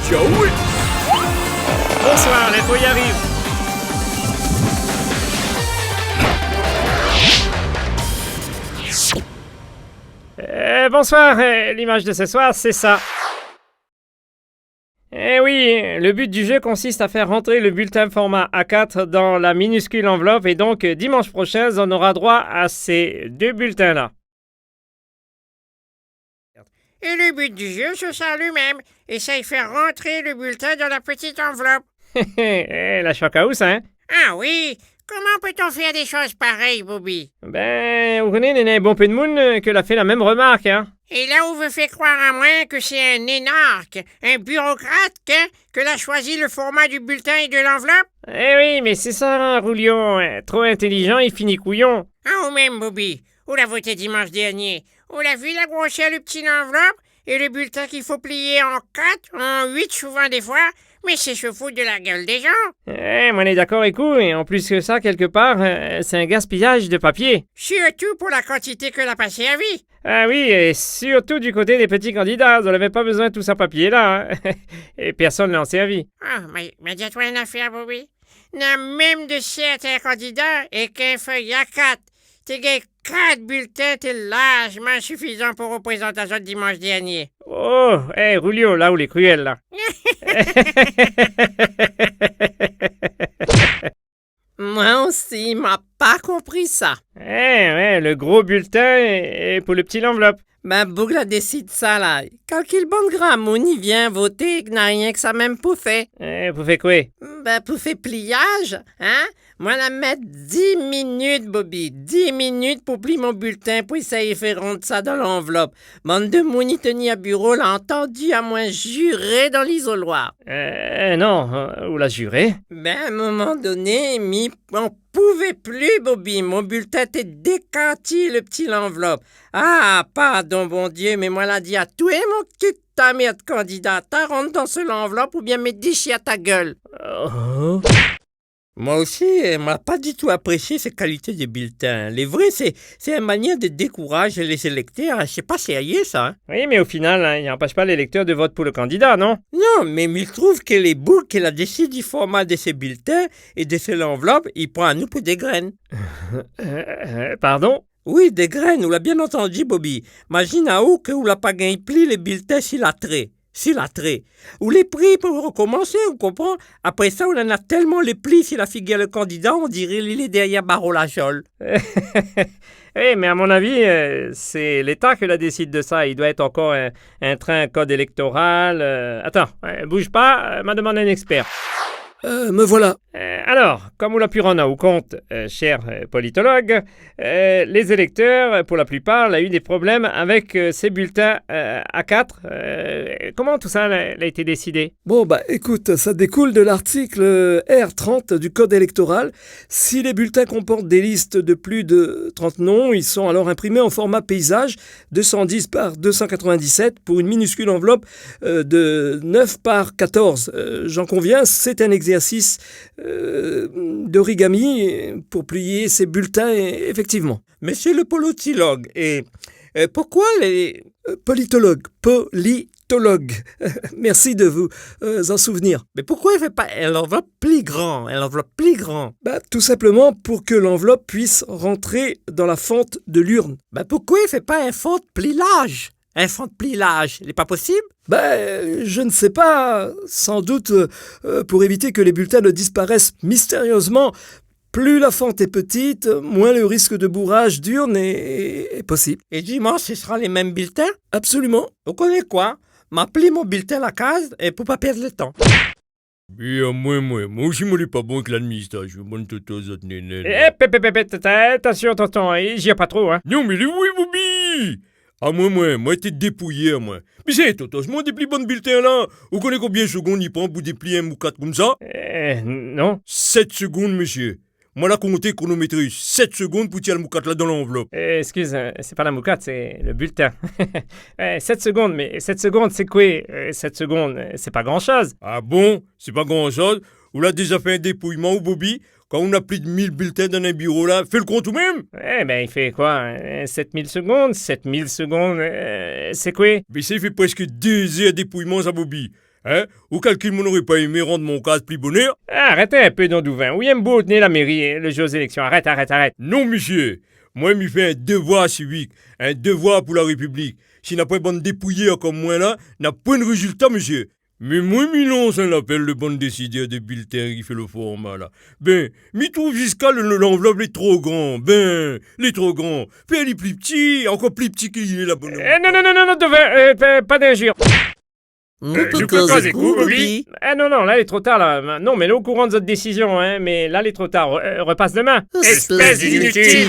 Ciao. Bonsoir, l'info y arrive. Bonsoir, l'image de ce soir, c'est ça. Eh oui, le but du jeu consiste à faire rentrer le bulletin format A4 dans la minuscule enveloppe et donc dimanche prochain, on aura droit à ces deux bulletins-là. Et le but du jeu, c'est ça lui-même. Essaye de faire rentrer le bulletin dans la petite enveloppe. La chocaousse, hein? Ah oui, comment peut-on faire des choses pareilles, Bobby? Ben, vous connaissez, il y a un bon peu de monde qui l'a fait la même remarque, hein? Et là où veut faire croire à moi que c'est un énarque, un bureaucrate, que l'a choisi le format du bulletin et de l'enveloppe? Eh oui, mais c'est ça, Roulion. Trop intelligent, il finit couillon. Ah, ou même, Bobby, on l'a voté dimanche dernier. On l'a vu la grosseur du petit enveloppe et le bulletin qu'il faut plier en 4, en 8 souvent des fois. Mais c'est se foutre de la gueule des gens. Moi, on est d'accord, écoute, et en plus que ça, quelque part, c'est un gaspillage de papier. Surtout pour la quantité que l'a passé à vie. Ah oui, et surtout du côté des petits candidats, on n'avait pas besoin de tout ça papier-là, hein. Et personne ne l'en servi. Ah, mais dis-toi une affaire, Bobby. N'a même de certains candidats et qu'un feuille A4. T'es gagné 4 bulletins, t'es largement suffisant pour représentation de dimanche dernier. Oh, Roulio, là où les cruels, là. Moi aussi, m'a pas compris ça. Le gros bulletin et pour le petit enveloppe. Ben, Bougla décide ça, là. Quand qu'il bon gramme, on y vient voter, n'a rien que ça même pour fait. Pour faire quoi? Ben, pour faire pliage, hein? Moi, la mettre 10 minutes, Bobby. 10 minutes pour plier mon bulletin, pour essayer de faire rentrer ça dans l'enveloppe. Bande de mouni tenu à bureau, l'a entendu à moins jurer dans l'isoloir. Non, ou l'a juré. Ben, à un moment donné, on pouvait plus, Bobby. Mon bulletin était décanté, le petit l'enveloppe. Ah, pardon, bon Dieu, mais moi, l'a dit à toi, mon cul de ta merde candidat. T'as rentre dans ce l'enveloppe ou bien mets des chiens à ta gueule. Oh. Moi aussi, m'a pas du tout apprécié ces qualités de bulletin. Les vrais, c'est une manière de décourager les électeurs. C'est pas sérieux, ça. Hein? Oui, mais au final, il n'empêche pas l'électeur de vote pour le candidat, non? Non, mais il trouve que les boucs qu'il a décidé du format de ces bulletins et de ces enveloppes, il prend à nous pour des graines. Pardon? Oui, des graines, on l'a bien entendu, Bobby. Imagine à où que on l'a pas gagné pli les bulletins s'il a trait. Ou les prix pour recommencer, vous comprenez? Après ça, on en a tellement les plis s'il a figuré le candidat, on dirait qu'il est derrière Barreau la Jole. Oui, mais à mon avis, c'est l'État qui la décide de ça. Il doit être encore un train code électoral. Attends, bouge pas, m'a demandé un expert. Me voilà. Alors, comme vous l'avez pu rendre compte, cher politologue, les électeurs, pour la plupart, ont eu des problèmes avec ces bulletins A4. Comment tout ça a été décidé? Bon, bah écoute, ça découle de l'article R30 du Code électoral. Si les bulletins comportent des listes de plus de 30 noms, ils sont alors imprimés en format paysage 210 par 297 pour une minuscule enveloppe de 9 par 14. J'en conviens, c'est un exercice d'origami pour plier ces bulletins, effectivement. Monsieur le politologue, et pourquoi les... Politologue. Merci de vous en souvenir. Mais pourquoi il ne fait pas l'enveloppe plus grand? Bah, tout simplement pour que l'enveloppe puisse rentrer dans la fente de l'urne. Bah, pourquoi il ne fait pas un fond de pliage? Un fond de pliage, il n'est pas possible? Je ne sais pas. Sans doute pour éviter que les bulletins ne disparaissent mystérieusement. Plus la fente est petite, moins le risque de bourrage d'urne est possible. Et dimanche, ce sera les mêmes bulletins? Absolument. Vous connaissez quoi? M'appeler mon bulletin à la case et pour pas perdre le temps. Moi aussi, moi, je pas bon avec l'administration. Attention, tonton, j'y ai pas trop, hein. Non, mais oui, Bobby! Ah, moi, t'es dépouillé, moi. Mais c'est totalement des plus bonnes bulletins, là. Vous connaissez combien de secondes il prend pour déplier un moukat comme ça? Non. 7 secondes, monsieur. Moi, la compté chronométrie, 7 secondes pour tirer le moukat là dans l'enveloppe. Excuse, c'est pas la moukat, c'est le bulletin. 7 secondes, mais 7 secondes, c'est quoi? 7 secondes, c'est pas grand-chose. Ah bon? C'est pas grand-chose? Vous l'avez déjà fait un dépouillement au Bobby? Quand on a plus de 1000 bulletins dans un bureau là, fais le compte ou même? Il fait quoi? 7000 secondes? 7000 secondes, c'est quoi? Mais ça, il fait presque 2 heures de dépouillement, ça, Bobby. Hein? Ou calcul mon n'aurait pas aimé rendre mon cas plus bonheur? Arrêtez un peu, Dondouvin. Où aime beau tenir la mairie, le jeu aux élections. Arrête. Non, monsieur. Moi, m'y fais un devoir civique, un devoir pour la République. Si n'a pas une bande dépouillée comme moi là, n'a pas de résultat, monsieur. Mais moi, m'y lance un appel le bon décideur de bulletin qui fait le format là. Ben, m'y trouve jusqu'à l'enveloppe est trop grand. Ben, l'est trop grand. Puis elle est plus petit, encore plus petit qu'il est la bonne. Non, Douvin, pas d'injure. Nous peux peut causer coup, coup, Bobby. Non, là, il est trop tard, là. Non, mais là, au courant de votre décision, hein. Mais là, il est trop tard. Repasse demain. Espèce d'inutile.